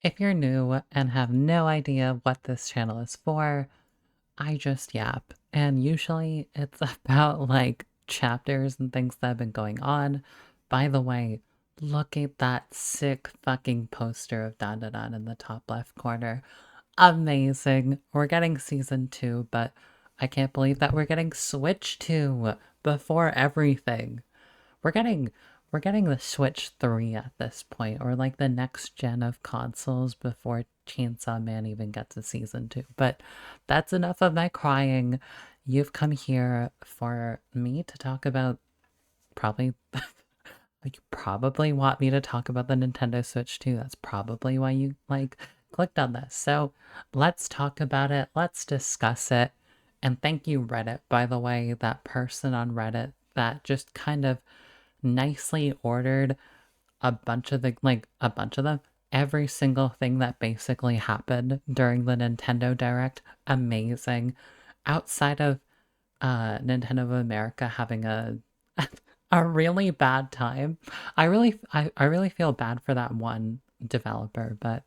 If you're new and have no idea what this channel is for, I just yap. And usually it's about like chapters and things that have been going on. By the way, look at that sick fucking poster of Dan Dan Dan in the top left corner. Amazing. We're getting season 2, but I can't believe that we're getting Switch 2 before everything. We're getting we're getting the Switch 3 at this point, or like the next gen of consoles before Chainsaw Man even gets a season 2. But that's enough of my crying. You've come here for me to talk about probably like you probably want me to talk about the Nintendo Switch 2. That's probably why you like clicked on this. So let's talk about it. Let's discuss it. And thank you, Reddit, by the way, that person on Reddit that just kind of nicely ordered a bunch of them, every single thing that basically happened during the Nintendo Direct. Amazing. Outside of Nintendo of America having a a really bad time. I really feel bad for that one developer, but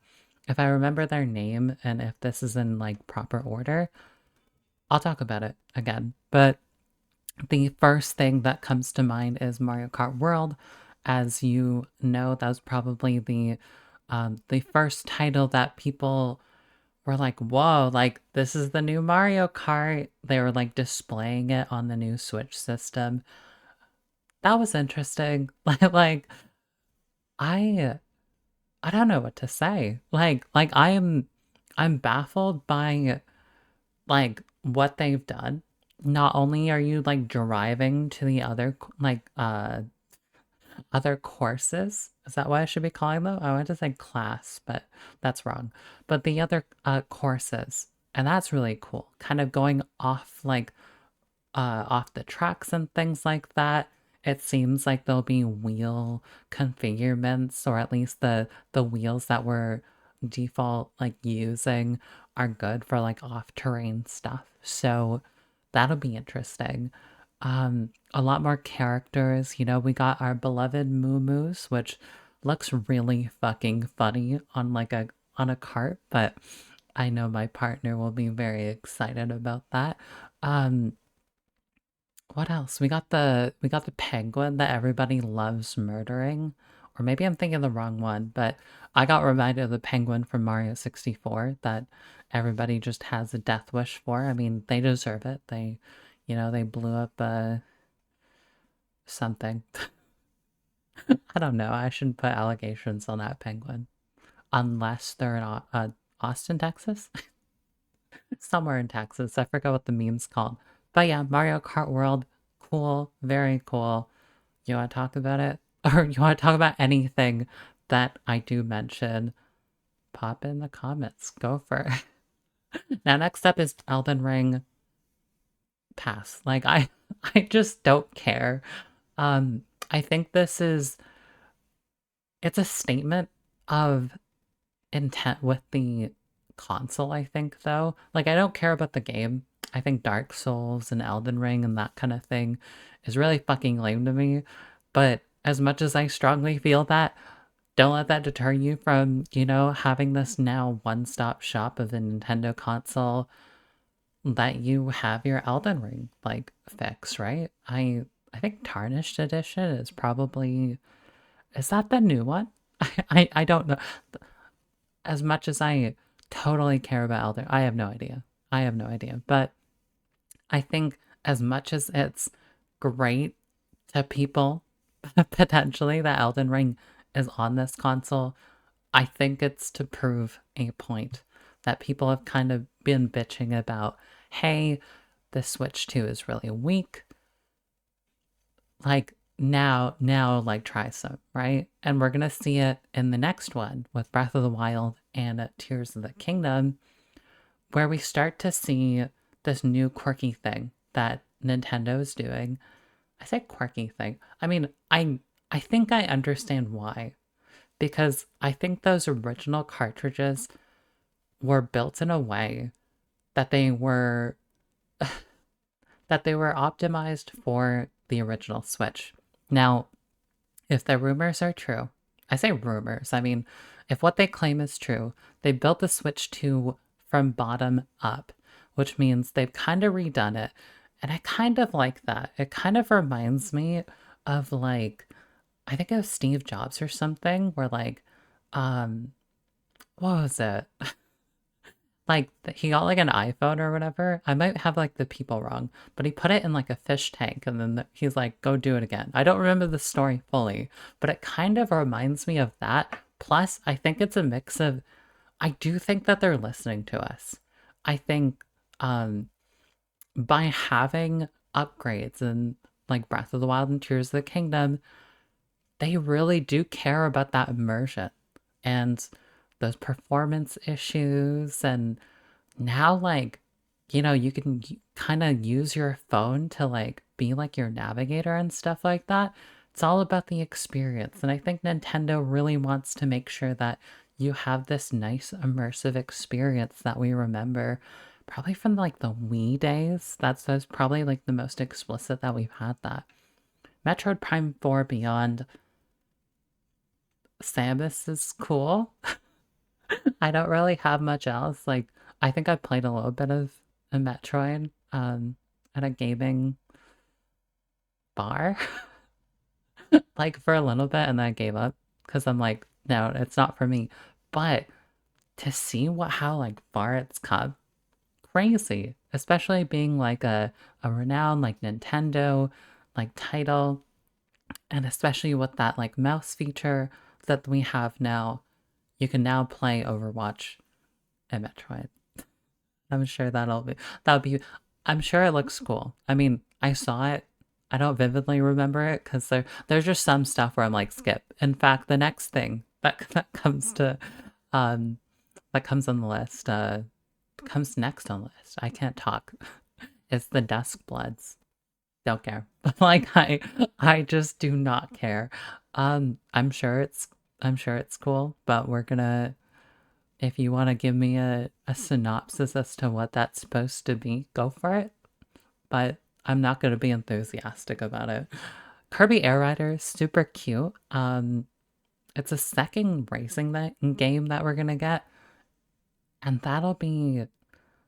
if I remember their name and if this is in like proper order, I'll talk about it again. But the first thing that comes to mind is Mario Kart World. As you know, that was probably the first title that people were like, whoa, like this is the new Mario Kart. They were like displaying it on the new Switch system. That was interesting. Like I I don't know what to say. I'm baffled by like what they've done. Not only are you like driving to the other courses, is that what I should be calling them? I want to say class, but that's wrong. But the other courses, and that's really cool. Kind of going off the tracks and things like that. It seems like there'll be wheel configurements, or at least the wheels that we're default like using are good for like off-terrain stuff. So that'll be interesting. A lot more characters. You know, we got our beloved Moo, which looks really fucking funny on a cart, but I know my partner will be very excited about that. Um, what else? We got the penguin that everybody loves murdering. Or maybe I'm thinking the wrong one, but I got reminded of the penguin from Mario 64 that everybody just has a death wish for. I mean, they deserve it. They blew up something. I don't know. I shouldn't put allegations on that penguin unless they're in Austin, Texas. Somewhere in Texas. I forgot what the meme's called. But yeah, Mario Kart World, cool, very cool. You want to talk about it? Or you want to talk about anything that I do mention? Pop in the comments. Go for it. Now, next up is Elden Ring. Pass. I just don't care. I think it's a statement of intent with the console, I think, though. Like, I don't care about the game. I think Dark Souls and Elden Ring and that kind of thing is really fucking lame to me. But as much as I strongly feel that, don't let that deter you from, having this now one-stop shop of a Nintendo console that you have your Elden Ring, like, fix, right? I think Tarnished Edition is probably... Is that the new one? I don't know. As much as I totally care about Elden, I have no idea. I have no idea. But I think as much as it's great to people, potentially, that Elden Ring is on this console, I think it's to prove a point that people have kind of been bitching about. Hey, the Switch 2 is really weak. Like, now, like, try some, right? And we're gonna see it in the next one with Breath of the Wild and Tears of the Kingdom, where we start to see this new quirky thing that Nintendo is doing. I say quirky thing. I mean, I think I understand why. Because I think those original cartridges were built in a way that they were optimized for the original Switch. Now, if the rumors are true, I say rumors, I mean, if what they claim is true, they built the Switch 2 from bottom up, which means they've kind of redone it. And I kind of like that. It kind of reminds me of like, I think it was Steve Jobs or something, where like, um, what was it? Like he got like an iPhone or whatever. I might have like the people wrong, but he put it in like a fish tank and then he's like, go do it again. I don't remember the story fully, but it kind of reminds me of that. Plus, I think it's a mix of, I do think that they're listening to us. I think um by having upgrades and like Breath of the Wild and Tears of the Kingdom, they really do care about that immersion and those performance issues. And now, like, you can kind of use your phone to like be like your navigator and stuff like that. It's all about the experience. And I think Nintendo really wants to make sure that you have this nice immersive experience that we remember probably from like the Wii days. That's probably like the most explicit that we've had that. Metroid Prime 4 Beyond, Samus is cool. I don't really have much else. Like, I think I played a little bit of a Metroid at a gaming bar, like for a little bit, and then I gave up because I'm like, no, it's not for me. But to see how like far it's come, crazy. Especially being like a renowned like Nintendo like title, and especially with that like mouse feature that we have now, you can now play Overwatch and Metroid. I'm sure that'll be I'm sure it looks cool. I mean, I saw it. I don't vividly remember it because there's just some stuff where I'm like skip. In fact, the next thing that comes to um that comes on the list, comes next on the list. I can't talk. It's the Dusk Bloods. Don't care. Like I just do not care. I'm sure it's cool, but we're gonna if you want to give me a synopsis as to what that's supposed to be, go for it. But I'm not going to be enthusiastic about it. Kirby Air Rider is super cute. It's a second racing game that we're going to get. And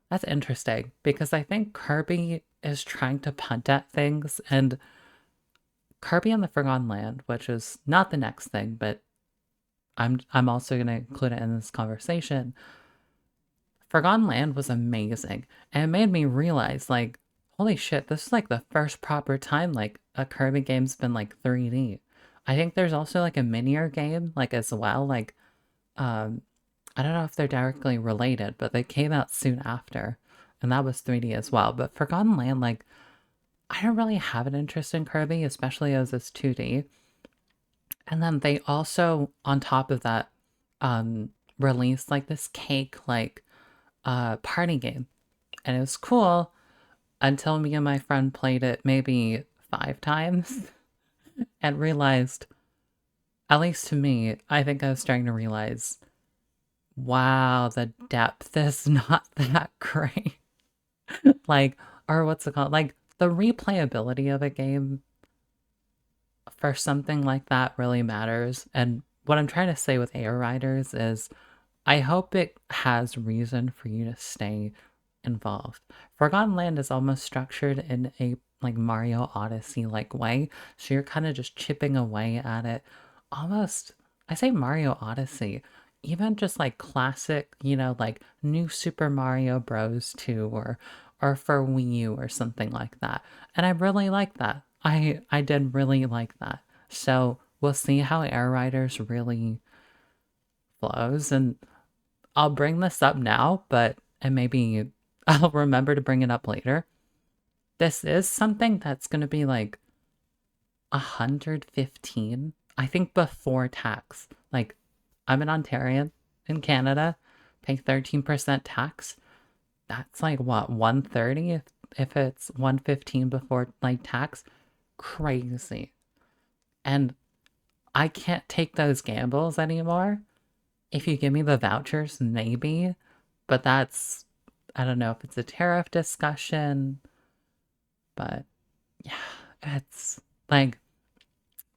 that's interesting because I think Kirby is trying to punt at things. And Kirby and the Forgotten Land, which is not the next thing, but I'm also going to include it in this conversation. Forgotten Land was amazing, and it made me realize, like, holy shit, this is like the first proper time like a Kirby game's been like 3D. I think there's also like a minier game like as well, like um I don't know if they're directly related, but they came out soon after, and that was 3D as well. But Forgotten Land, like, I don't really have an interest in Kirby, especially as it's 2D. And then they also, on top of that, released like this cake like party game, and it was cool until me and my friend played it maybe 5 times and realized, at least to me, I think I was starting to realize, wow, the depth is not that great. Like, or what's it called? Like, the replayability of a game for something like that really matters. And what I'm trying to say with Air Riders is I hope it has reason for you to stay involved. Forgotten Land is almost structured in a like Mario Odyssey like way, so you're kind of just chipping away at it. Almost, I say Mario Odyssey, even just like classic, like New Super Mario Bros. 2 or for Wii U or something like that. And I really like that. I did really like that. So we'll see how Air Riders really flows, and I'll bring this up now, but and maybe I'll remember to bring it up later. This is something that's going to be like 115, I think, before tax. Like, I'm an Ontarian in Canada, pay 13% tax. That's like what, 130 if it's 115 before like tax? Crazy. And I can't take those gambles anymore. If you give me the vouchers, maybe, but that's, I don't know if it's a tariff discussion, but yeah, it's like,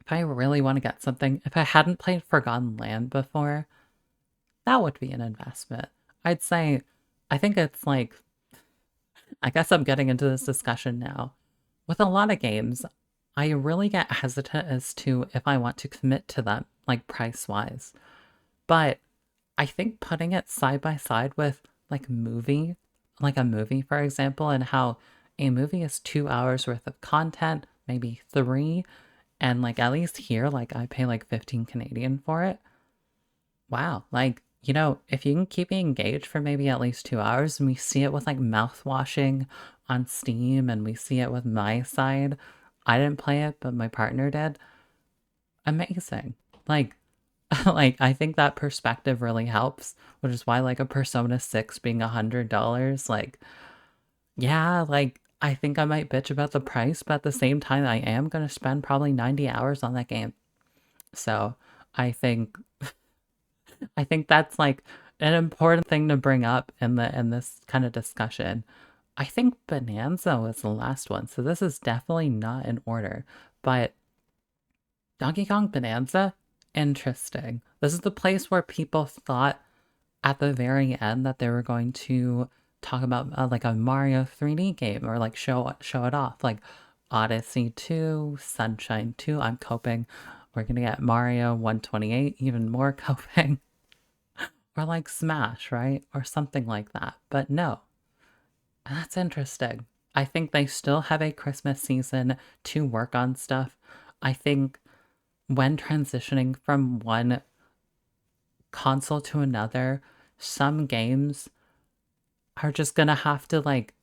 if I really want to get something, if I hadn't played Forgotten Land before, that would be an investment. I'd say, I think it's like, I guess I'm getting into this discussion now. With a lot of games, I really get hesitant as to if I want to commit to them, like price wise. But I think putting it side by side with like like a movie, for example, and how a movie is 2 hours worth of content, maybe three, and like at least here, like I pay like 15 Canadian for it. Wow. Like, if you can keep me engaged for maybe at least 2 hours, and we see it with like mouth washing on Steam, and we see it with my side. I didn't play it, but my partner did. Amazing. Like, like I think that perspective really helps, which is why like a Persona 6 being $100, like, yeah, like I think I might bitch about the price, but at the same time I am gonna spend probably 90 hours on that game. So I think I think that's like an important thing to bring up in this kind of discussion. I think Bonanza was the last one, so this is definitely not in order. But Donkey Kong Bonanza, interesting. This is the place where people thought at the very end that they were going to talk about like a Mario 3D game or like show it off, like Odyssey 2, Sunshine 2. I'm coping. We're gonna get Mario 128, even more coping. Or like Smash, right? Or something like that. But no, that's interesting. I think they still have a Christmas season to work on stuff. I think when transitioning from one console to another, some games are just gonna have to like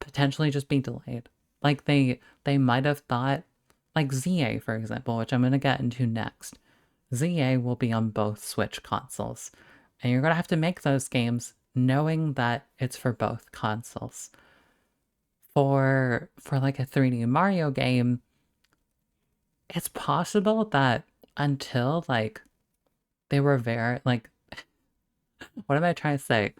potentially just be delayed. Like they might have thought like ZA, for example, which I'm gonna get into next. ZA will be on both Switch consoles. And you're gonna have to make those games knowing that it's for both consoles. For like a 3D Mario game, it's possible that until like they were very like what am I trying to say?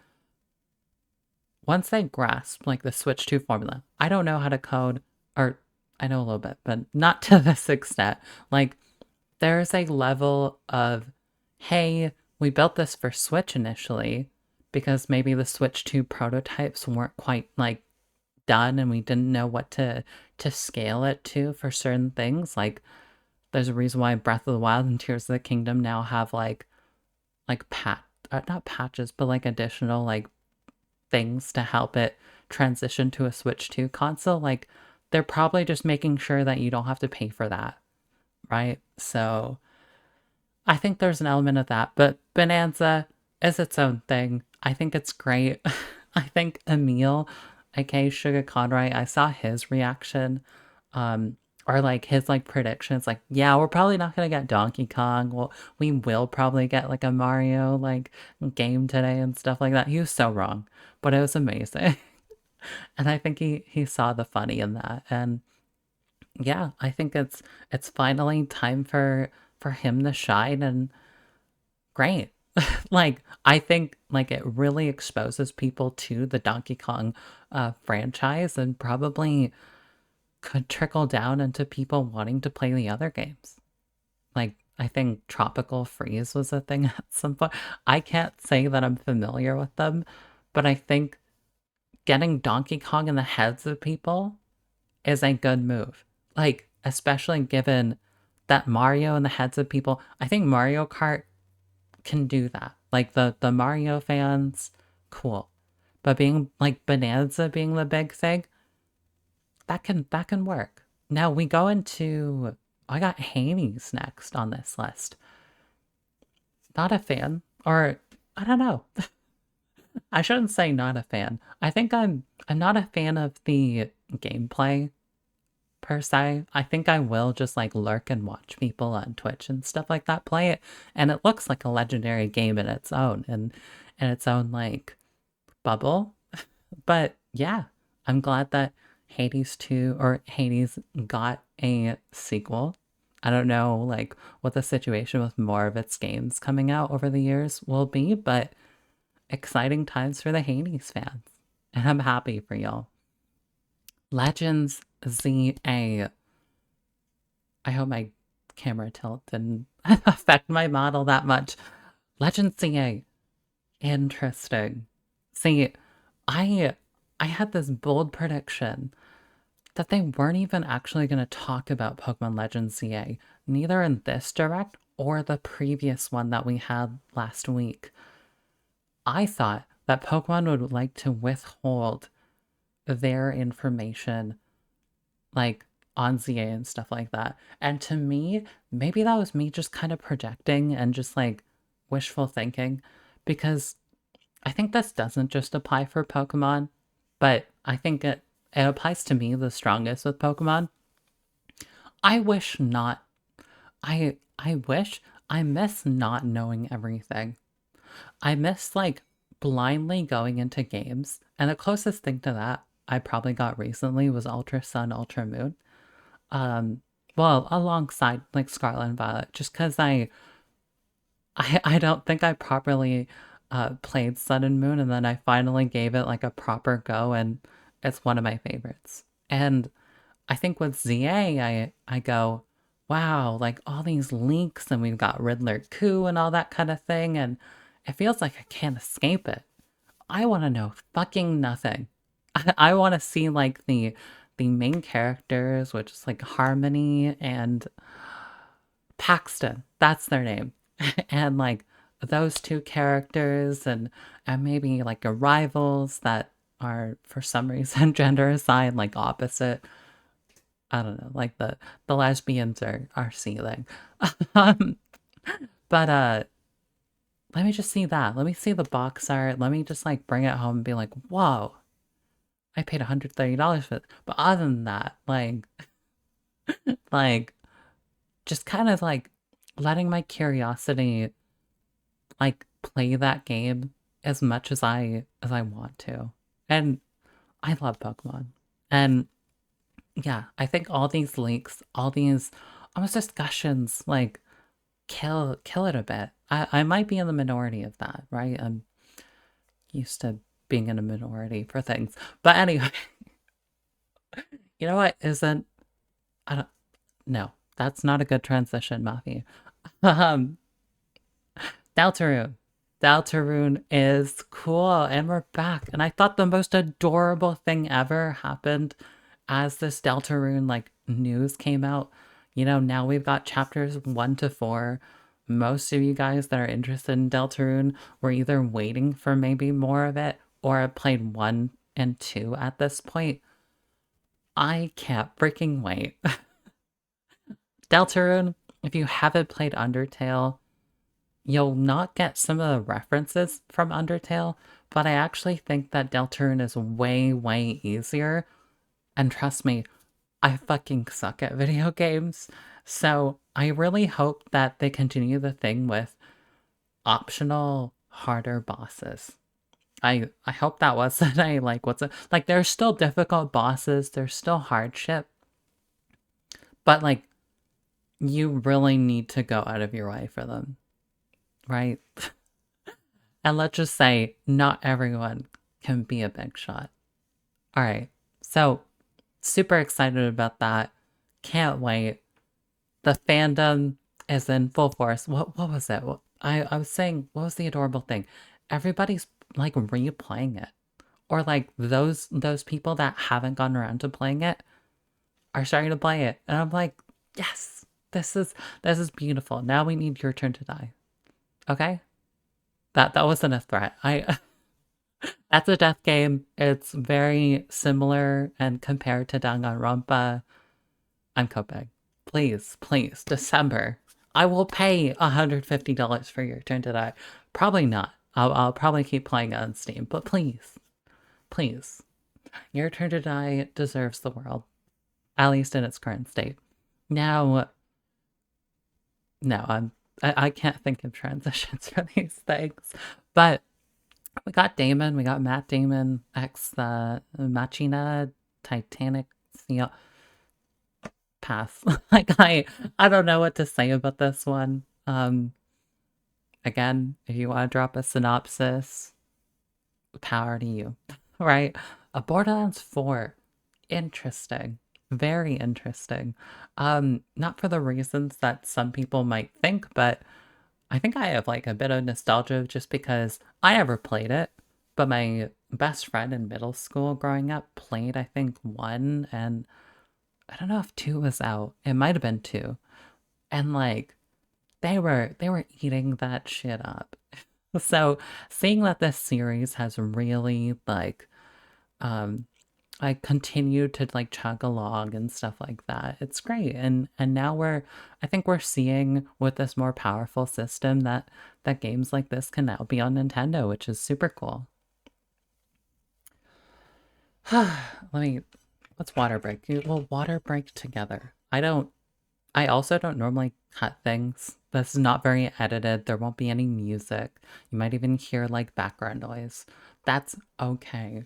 Once they grasp like the Switch 2 formula, I don't know how to code, or I know a little bit, but not to this extent. Like there's a level of, hey, we built this for Switch initially because maybe the Switch 2 prototypes weren't quite like done and we didn't know what to scale it to for certain things. Like there's a reason why Breath of the Wild and Tears of the Kingdom now have like not patches, but like additional like things to help it transition to a Switch 2 console. Like they're probably just making sure that you don't have to pay for that, right? So I think there's an element of that, but Bonanza is its own thing. I think it's great. I think Emil, aka Sugar Conroy, I saw his reaction, or like his like predictions. Like, yeah, we're probably not gonna get Donkey Kong. Well, we will probably get like a Mario like game today and stuff like that. He was so wrong, but it was amazing, and I think he saw the funny in that, and yeah, I think it's finally time for him to shine and great. Like I think like it really exposes people to the Donkey Kong franchise and probably could trickle down into people wanting to play the other games. Like I think Tropical Freeze was a thing at some point. I can't say that I'm familiar with them, but I think getting Donkey Kong in the heads of people is a good move. Like, especially given that Mario in the heads of people, I think Mario Kart can do that. Like the Mario fans, cool. But being like Bonanza being the big thing, that can work. Now we go into I got Hades next on this list. Not a fan, or I don't know. I shouldn't say not a fan. I think I'm not a fan of the gameplay per se. I think I will just like lurk and watch people on Twitch and stuff like that play it, and it looks like a legendary game in its own and in its own like bubble. But yeah, I'm glad that Hades 2 or Hades got a sequel. I don't know like what the situation with more of its games coming out over the years will be, but exciting times for the Hades fans. And I'm happy for y'all. Legends ZA. I hope my camera tilt didn't affect my model that much. Legends ZA. Interesting. See, I I had this bold prediction that they weren't even actually going to talk about Pokemon Legends ZA, neither in this direct or the previous one that we had last week. I thought that Pokemon would like to withhold their information, like on ZA and stuff like that. And to me, maybe that was me just kind of projecting and just like wishful thinking, because I think this doesn't just apply for Pokemon, but I think it applies to me the strongest with Pokemon. I wish not. I wish I miss not knowing everything. I miss like blindly going into games, and the closest thing to that I probably got recently was Ultra Sun, Ultra Moon. Um, well, alongside like Scarlet and Violet, just because I don't think I properly played Sun and Moon, and then I finally gave it like a proper go, and it's one of my favorites. And I think with ZA, I go, wow, like all these leaks, and we've got Riddler coup and all that kind of thing, and it feels like I can't escape it. I want to know fucking nothing. I want to see like the main characters, which is like Harmony and Paxton. That's their name. And like those two characters and maybe like a rivals that are for some reason gender assigned like opposite. I don't know, like the lesbians are seething. um, but let me just see that. Let me see the box art. Let me just like bring it home and be like, whoa, I paid $130 for it. But other than that, like just kind of like letting my curiosity like play that game as much as I want to. And I love Pokemon. And yeah, I think all these leaks, all these almost discussions, like kill it a bit. I might be in the minority of that, right? I'm used to being in a minority for things. But anyway, you know what isn't I don't no, that's not a good transition, Mafi. Um Deltarune. Deltarune is cool, and we're back. And I thought the most adorable thing ever happened as this Deltarune like news came out. You know, now we've got chapters 1 to 4. Most of you guys that are interested in Deltarune were either waiting for maybe more of it or have played 1 and 2 at this point. I can't freaking wait. Deltarune, if you haven't played Undertale, you'll not get some of the references from Undertale, but I actually think that Deltarune is way, way easier. And trust me, I fucking suck at video games. So I really hope that they continue the thing with optional harder bosses. I hope that wasn't a like what's it like there's still difficult bosses, there's still hardship, but like you really need to go out of your way for them, right? And let's just say not everyone can be a big shot. All right. So, super excited about that. Can't wait. The fandom is in full force. What was it? I was saying, what was the adorable thing? Everybody's like replaying it. Or like those people that haven't gone around to playing it are starting to play it. And I'm like, yes, this is beautiful. Now we need your turn to die. Okay? That wasn't a threat. I That's a death game. It's very similar and compared to Danganronpa. I'm coping. Please, please, December. I will pay $150 for your turn to die. Probably not. I'll probably keep playing on Steam, but please, please. Your turn to die deserves the world, at least in its current state. Now, no, I can't think of transitions for these things, but we got Damon, we got Matt Damon, ex the Machina, Titanic, Seal. Pass. Like I don't know what to say about this one. Again, if you want to drop a synopsis, power to you. Right? A Borderlands 4. Interesting. Very interesting. Not for the reasons that some people might think, but I think I have like a bit of nostalgia just because I never played it, but my best friend in middle school growing up played, I think, one, and I don't know if two was out. It might have been two. And like they were eating that shit up. So seeing that this series has really um like continued to like chug along and stuff like that, it's great. And now I think we're seeing with this more powerful system that games like this can now be on Nintendo, which is super cool. Let me let's water break. We'll water break together. I also don't normally cut things. This is not very edited. There won't be any music. You might even hear like background noise. That's okay,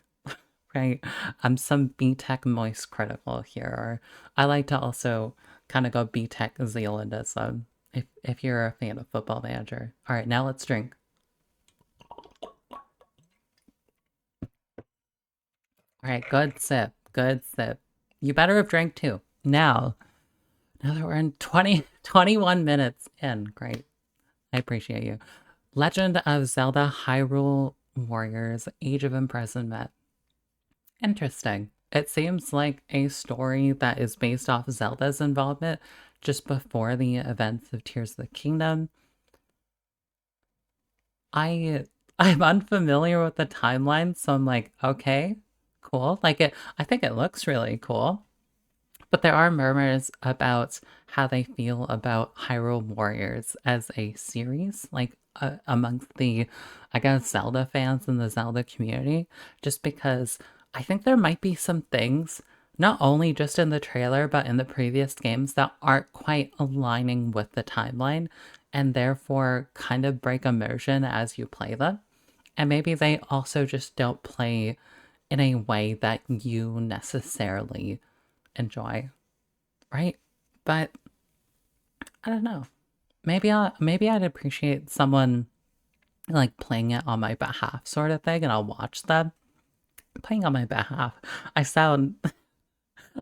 right? I'm some B-Tech moist critical here. Or I like to also kind of go B-Tech Zealandism if you're a fan of Football Manager. All right, now let's drink. All right, good sip, good sip. You better have drank too. Now that we're in 21 minutes in, great. I appreciate you. Legend of Zelda Hyrule Warriors Age of Imprisonment. Interesting. It seems like a story that is based off Zelda's involvement just before the events of Tears of the Kingdom. I I'm unfamiliar with the timeline, so I'm like, okay, cool. I think it looks really cool. But there are murmurs about how they feel about Hyrule Warriors as a series, like amongst the, I guess, Zelda fans in the Zelda community, just because I think there might be some things, not only just in the trailer, but in the previous games that aren't quite aligning with the timeline and therefore kind of break immersion as you play them. And maybe they also just don't play in a way that you necessarily enjoy, right? But I don't know. Maybe I'd appreciate someone like playing it on my behalf sort of thing and I'll watch them playing on my behalf. I sound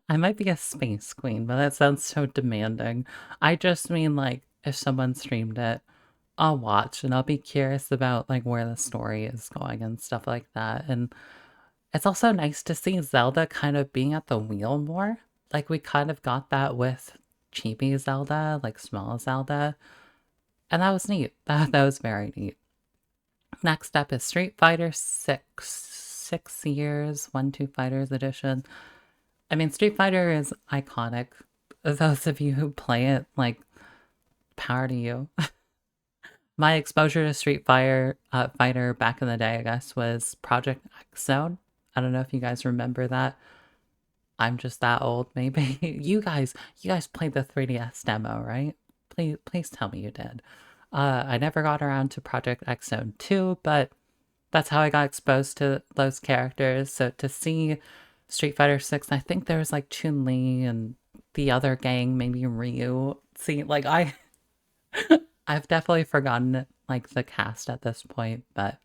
I might be a space queen, but that sounds so demanding. I just mean like if someone streamed it, I'll watch and I'll be curious about like where the story is going and stuff like that. And it's also nice to see Zelda kind of being at the wheel more. Like we kind of got that with chibi Zelda, like small Zelda, and that was neat. That was very neat. Next up is Street Fighter 6, 6 years, 1-2 Fighters edition. I mean, Street Fighter is iconic. Those of you who play it, like, power to you. My exposure to Street Fighter back in the day, I guess, was Project X Zone. I don't know if you guys remember that. I'm just that old, maybe. You guys played the 3DS demo, right? Please tell me you did. I never got around to Project X Zone 2, but that's how I got exposed to those characters. So to see Street Fighter 6, I think there was like Chun-Li and the other gang, maybe Ryu. See, like I've definitely forgotten like the cast at this point, but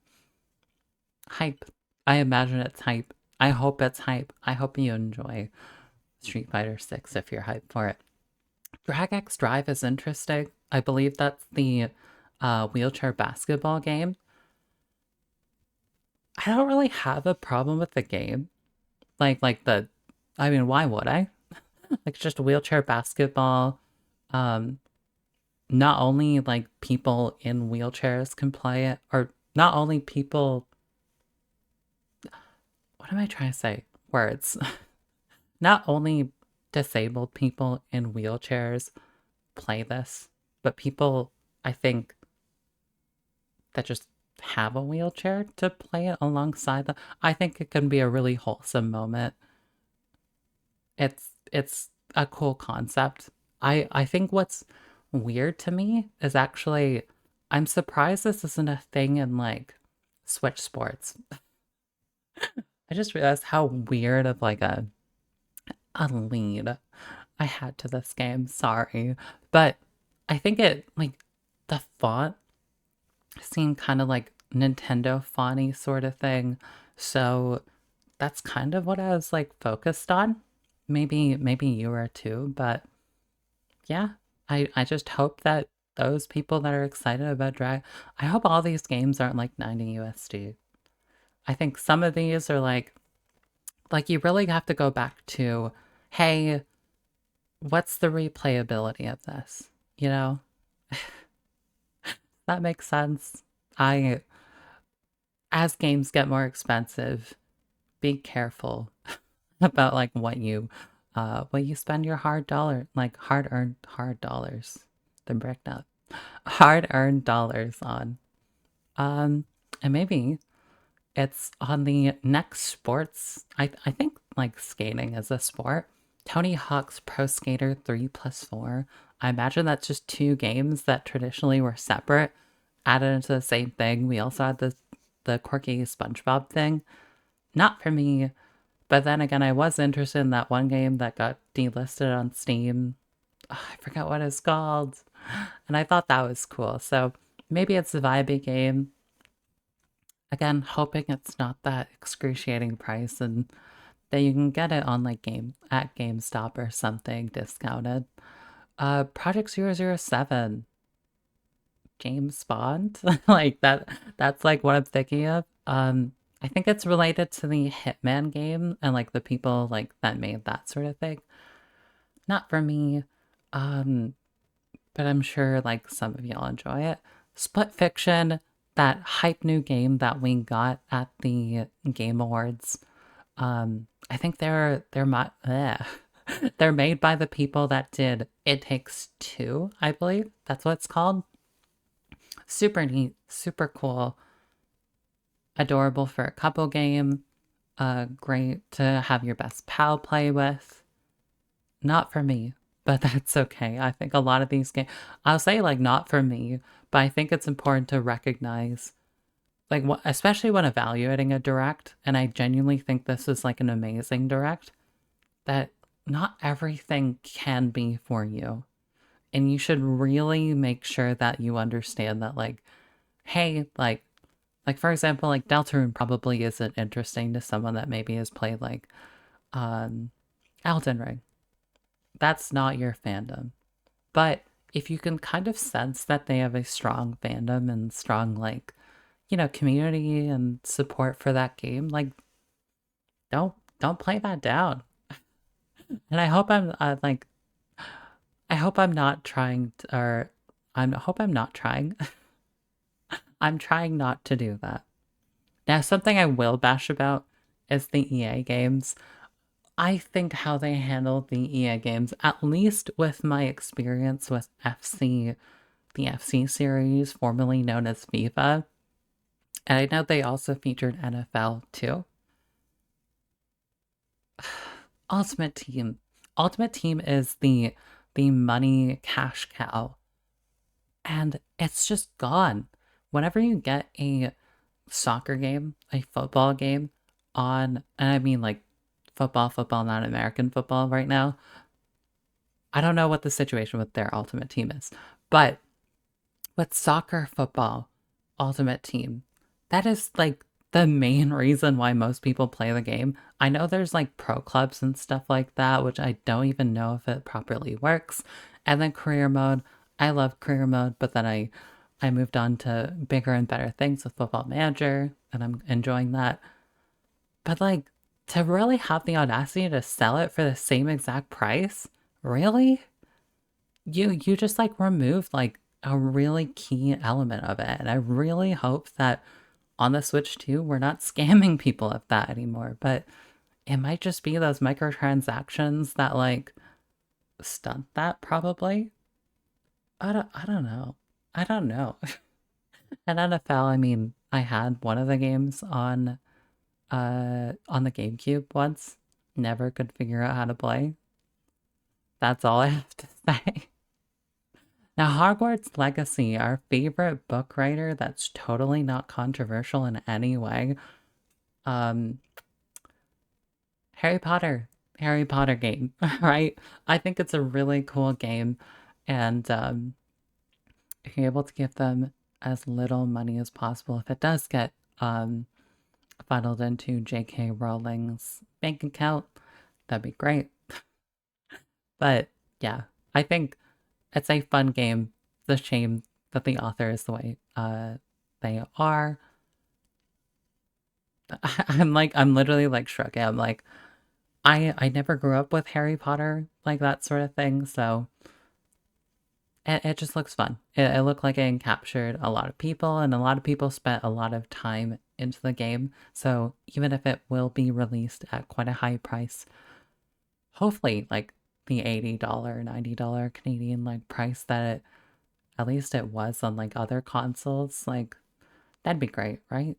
hype. I imagine it's hype. I hope it's hype. I hope you enjoy Street Fighter 6 if you're hyped for it. Drag X Drive is interesting. I believe that's the wheelchair basketball game. I don't really have a problem with the game. I mean, why would I? Like just wheelchair basketball. Um, Not only like people in wheelchairs can play it, or not only people, what am I trying to say? Words. Not only disabled people in wheelchairs play this, but people, I think, that just have a wheelchair to play it alongside them. I think it can be a really wholesome moment. It's a cool concept. I think what's weird to me is actually I'm surprised this isn't a thing in like Switch Sports. I just realized how weird of like a lead I had to this game. Sorry. But I think it like the font seemed kind of like Nintendo fonty sort of thing. So that's kind of what I was like focused on. Maybe you were too, but yeah. I just hope that those people that are excited about drag. I hope all these games aren't like 90 USD. I think some of these are like you really have to go back to, hey, what's the replayability of this? You know? That makes sense. I As games get more expensive, be careful about like what you spend your hard dollars. The bricked up. Hard earned dollars on. Um and maybe it's on the next sports. I think like skating is a sport. Tony Hawk's Pro Skater 3 plus 4. I imagine that's just two games that traditionally were separate, added into the same thing. We also had the quirky SpongeBob thing. Not for me, but then again, I was interested in that one game that got delisted on Steam. Oh, I forgot what it's called. And I thought that was cool. So maybe it's a vibey game. Again, hoping it's not that excruciating price and that you can get it on like game at GameStop or something discounted. Project 007, James Bond. Like that's like what I'm thinking of. I think it's related to the Hitman game and like the people like that made that sort of thing. Not for me. Um, but I'm sure like some of y'all enjoy it. Split Fiction, that hype new game that we got at the Game Awards. I think they're made by the people that did It Takes Two, I believe. That's what it's called. Super neat, super cool, adorable for a couple game. Great to have your best pal play with. Not for me, but that's okay. I think a lot of these games, I'll say like not for me, but I think it's important to recognize, like, especially when evaluating a direct, and I genuinely think this is like an amazing direct, that not everything can be for you. And you should really make sure that you understand that, like, hey, like for example, like Deltarune probably isn't interesting to someone that maybe has played like um Elden Ring. That's not your fandom. But if you can kind of sense that they have a strong fandom and strong like, community and support for that game, like don't play that down. And I hope I'm like I hope I'm not trying to, or I hope I'm not trying. I'm trying not to do that. Now, something I will bash about is the EA games. I think how they handle the EA games, at least with my experience with FC, the FC series, formerly known as FIFA, and I know they also featured NFL too. Ultimate Team. Ultimate Team is the money cash cow, and it's just gone. Whenever you get a soccer game, a football game on, and I mean like football, not American football right now. I don't know what the situation with their ultimate team is, but with soccer, football, ultimate team, that is like the main reason why most people play the game. I know there's like pro clubs and stuff like that, which I don't even know if it properly works. And then career mode. I love career mode, but then I moved on to bigger and better things with Football Manager, and I'm enjoying that. But like to really have the audacity to sell it for the same exact price, really? You just like removed like a really key element of it. And I really hope that on the Switch 2, we're not scamming people of that anymore. But it might just be those microtransactions that like stunt that probably. I don't know. I don't know. And NFL, I mean, I had one of the games on the GameCube once. Never could figure out how to play. That's all I have to say. Now, Hogwarts Legacy, our favorite book writer that's totally not controversial in any way. Um, Harry Potter, Harry Potter game, right? I think it's a really cool game, and if you're able to give them as little money as possible, if it does get funneled into J.K. Rowling's bank account, that'd be great. But yeah, I think it's a fun game. a shame that the author is the way they are. I'm literally like shrugging. I'm like, I never grew up with Harry Potter, like that sort of thing, so it just looks fun. It looked like it captured a lot of people, and a lot of people spent a lot of time into the game. So even if it will be released at quite a high price, hopefully like the $80, $90 Canadian like price that at least it was on like other consoles, like that'd be great, right?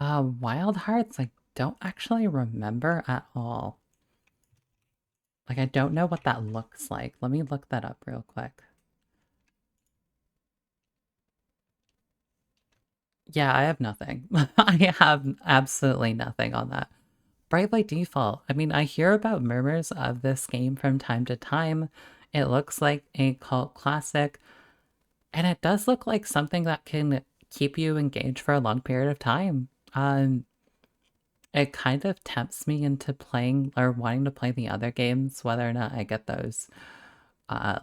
Wild Hearts, I don't actually remember at all. Like I don't know what that looks like. Let me look that up real quick. Yeah, I have nothing. I have absolutely nothing on that. Bravely Default. I mean, I hear about murmurs of this game from time to time. It looks like a cult classic, and it does look like something that can keep you engaged for a long period of time. It kind of tempts me into playing or wanting to play the other games, whether or not I get those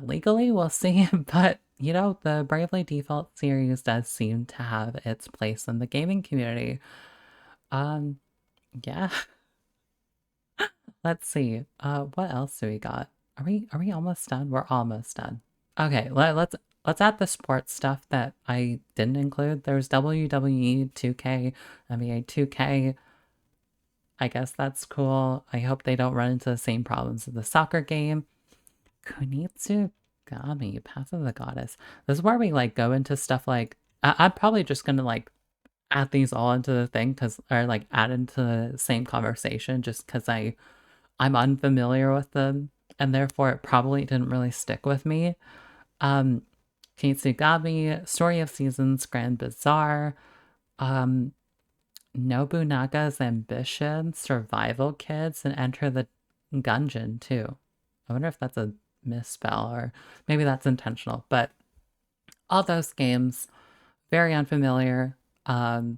legally, we'll see. But you know, the Bravely Default series does seem to have its place in the gaming community. Um, yeah. Let's see. What else do we got? Are we almost done? We're almost done. Okay, let's add the sports stuff that I didn't include. There's WWE 2K, NBA 2K. I guess that's cool. I hope they don't run into the same problems as the soccer game. Kunitsu Gami, Path of the Goddess. This is where we like go into stuff like I'm probably just gonna like add these all into the thing because or like add into the same conversation just because I'm unfamiliar with them and therefore it probably didn't really stick with me. Um Kitsugami, Story of Seasons, Grand Bazaar, um Nobunaga's Ambition, Survival Kids, and Enter the Gungeon too. I wonder if that's a misspell or maybe that's intentional, but all those games very unfamiliar. So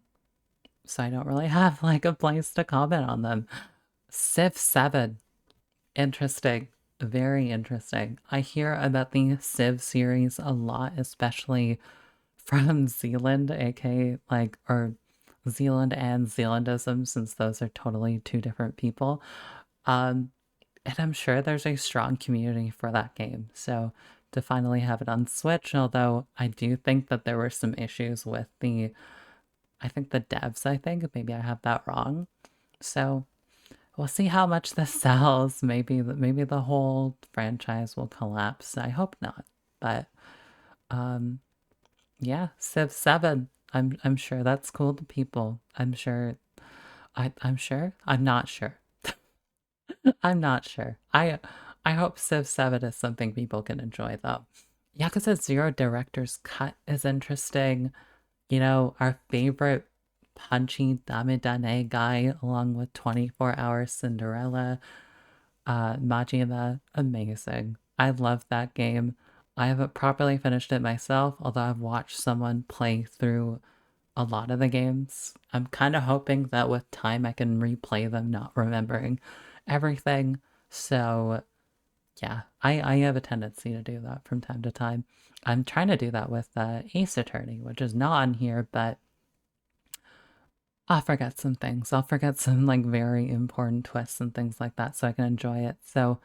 I don't really have like a place to comment on them. Civ 7, interesting, very interesting. I hear about the Civ series a lot, especially from Zealand, aka like or Zealand and Zealandism, since those are totally two different people. Um, and I'm sure there's a strong community for that game. So to finally have it on Switch, although I do think that there were some issues with I think the devs, I think, maybe I have that wrong. So we'll see how much this sells. Maybe the whole franchise will collapse. I hope not. But um yeah, Civ 7. I'm sure that's cool to people. I'm sure I'm sure. I'm not sure. I'm not sure. I hope Civ 7 is something people can enjoy though. Yakuza 0 Director's Cut is interesting. You know, our favorite punchy Damidane guy along with 24 Hour Cinderella, Majima, amazing. I love that game. I haven't properly finished it myself, although I've watched someone play through a lot of the games. I'm kind of hoping that with time I can replay them, not remembering everything. So yeah, I have a tendency to do that from time to time. I'm trying to do that with Ace Attorney, which is not on here, but I'll forget some things. I'll forget some like very important twists and things like that so I can enjoy it. So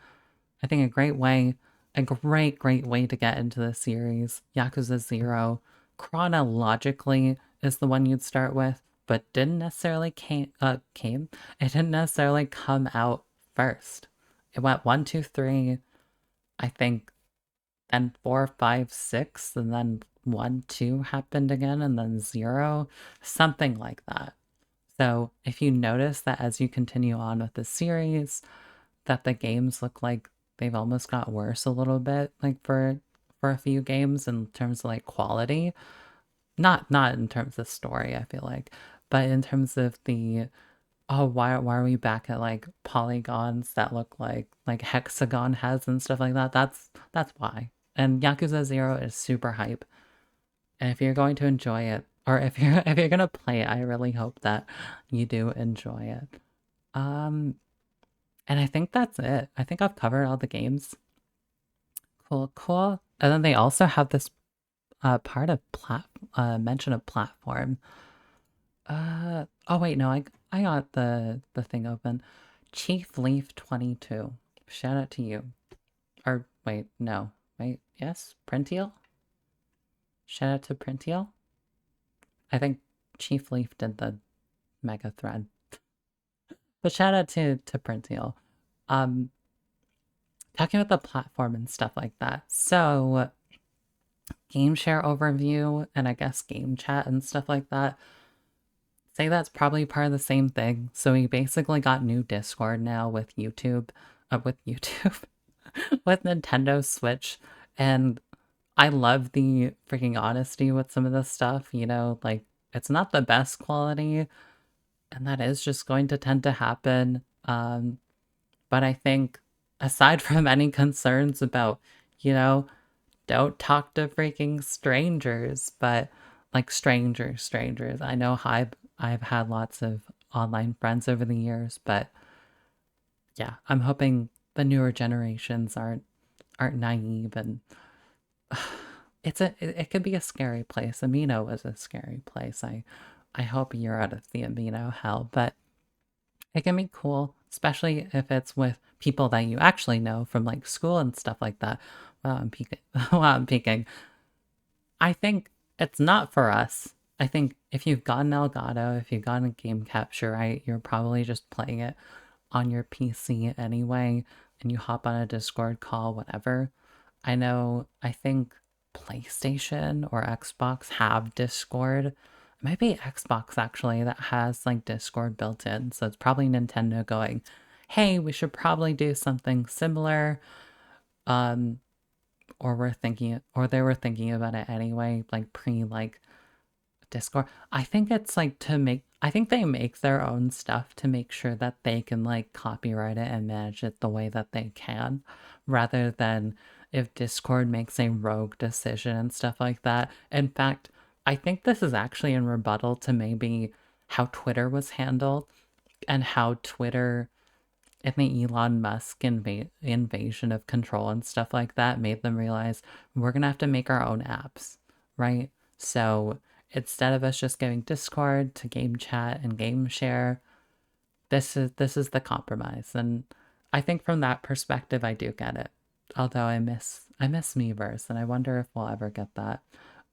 I think a great way to get into the series, Yakuza 0, chronologically is the one you'd start with, but didn't necessarily it didn't necessarily come out first. It went 1, 2, 3, I think, then 4, 5, 6, and then 1, 2 happened again, and then 0, something like that. So if you notice that as you continue on with the series, that the games look like they've almost got worse a little bit, like for a few games in terms of like quality. Not in terms of story, I feel like, but in terms of the oh, why are we back at like polygons that look like Hexagon has and stuff like that? That's why. And Yakuza 0 is super hype. And if you're going to enjoy it, or if you're gonna play it, I really hope that you do enjoy it. Um, and I think that's it. I think I've covered all the games. Cool, cool. And then they also have this part of mention of platform. Oh wait, no, I got the thing open. Chief Leaf 22. Shout out to you. Or wait, no. Wait, yes? Printiel? Shout out to Printiel? I think Chief Leaf did the mega thread. But shout out to Printiel. Um Talking about the platform and stuff like that. So game share overview and I guess game chat and stuff like that. Say that's probably part of the same thing. So we basically got new Discord now with YouTube, with Nintendo Switch, and I love the freaking honesty with some of this stuff. Like it's not the best quality, and that is just going to tend to happen. But I think aside from any concerns about, you know, don't talk to freaking strangers, but like strangers. I know I've had lots of online friends over the years, but yeah, I'm hoping the newer generations aren't naive and it could be a scary place. Amino was a scary place. I hope you're out of the Amino hell, but it can be cool, especially if it's with people that you actually know from like school and stuff like that. Wow, I'm peeking. Wow, I'm peeking. I think it's not for us. I think if you've gotten Elgato, if you've gotten a game capture, right, you're probably just playing it on your PC anyway, and you hop on a Discord call, whatever. I think PlayStation or Xbox have Discord. It might be Xbox actually that has like Discord built in. So it's probably Nintendo going, hey, we should probably do something similar. Um, or they were thinking about it anyway, like pre like Discord. I think it's like I think they make their own stuff to make sure that they can like copyright it and manage it the way that they can, rather than if Discord makes a rogue decision and stuff like that. In fact, I think this is actually in rebuttal to maybe how Twitter was handled and how Twitter and the Elon Musk invasion of control and stuff like that made them realize we're gonna have to make our own apps, right? So instead of us just giving Discord to game chat and game share, this is the compromise. And I think from that perspective I do get it. Although I miss Miiverse and I wonder if we'll ever get that.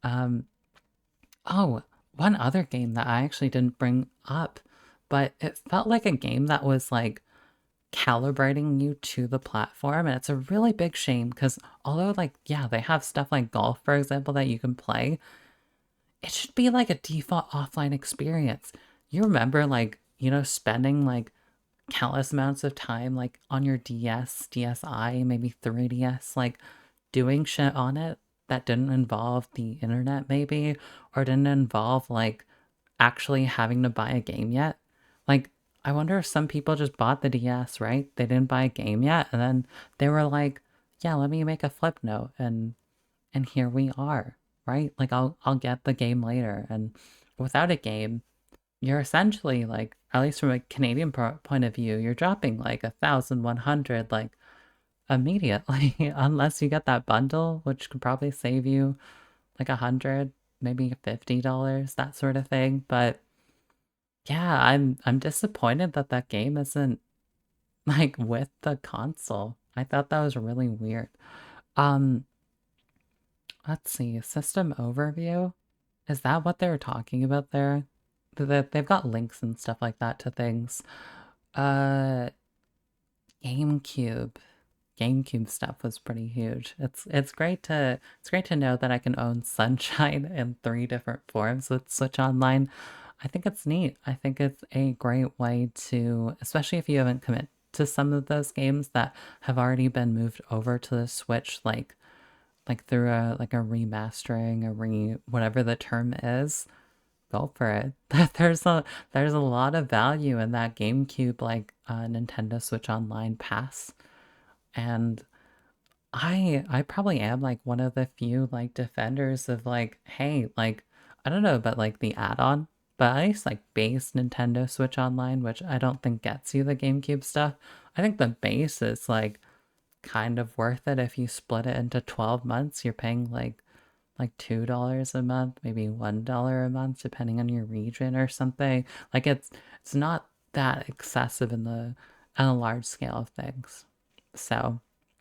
Um oh, one other game that I actually didn't bring up, but it felt like a game that was like calibrating you to the platform, and it's a really big shame because although like yeah they have stuff like golf for example that you can play, it should be like a default offline experience. You remember like spending like countless amounts of time like on your DSi, maybe 3DS, like doing shit on it that didn't involve the internet maybe, or didn't involve like actually having to buy a game yet. Like, I wonder if some people just bought the DS, right? They didn't buy a game yet, and then they were like, "Yeah, let me make a flip note," and here we are, right? Like, I'll get the game later, and without a game, you're essentially like, at least from a Canadian point of view, you're dropping like 1,100 like immediately, unless you get that bundle, which could probably save you like 100, maybe $50, that sort of thing, but yeah, I'm disappointed that that game isn't like with the console. I thought that was really weird. Um, let's see, system overview. Is that what they were talking about there? They've got links and stuff like that to things. Uh, GameCube. GameCube stuff was pretty huge. It's great to know that I can own Sunshine in 3 different forms with Switch Online. I think it's neat. I think it's a great way to, especially if you haven't commit to some of those games that have already been moved over to the Switch, like through a remastering, whatever the term is. Go for it. There's a lot of value in that GameCube Nintendo Switch Online pass, and I probably am like one of the few like defenders of like, hey, like I don't know about like the add-on, but at least like base Nintendo Switch Online, which I don't think gets you the GameCube stuff. I think the base is like kind of worth it if you split it into 12 months. You're paying like $2 a month, maybe $1 a month, depending on your region or something. Like it's not that excessive in the on a large scale of things. So,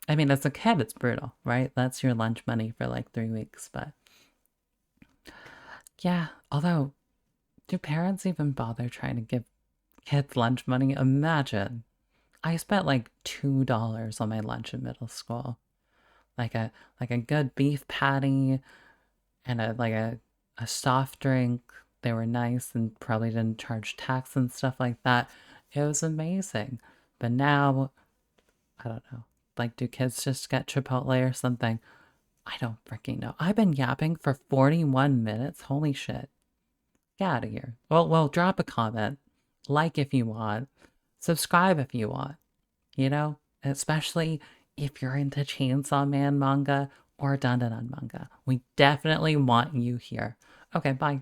I mean, as a kid, it's brutal, right? That's your lunch money for like 3 weeks. But yeah, although, do parents even bother trying to give kids lunch money? Imagine I spent like $2 on my lunch in middle school, like a good beef patty and a soft drink. They were nice and probably didn't charge tax and stuff like that. It was amazing. But now, I don't know. Like, do kids just get Chipotle or something? I don't freaking know. I've been yapping for 41 minutes. Holy shit. Get out of here. Well, drop a comment. Like if you want. Subscribe if you want. You know? Especially if you're into Chainsaw Man manga or Dandadan manga. We definitely want you here. Okay, bye.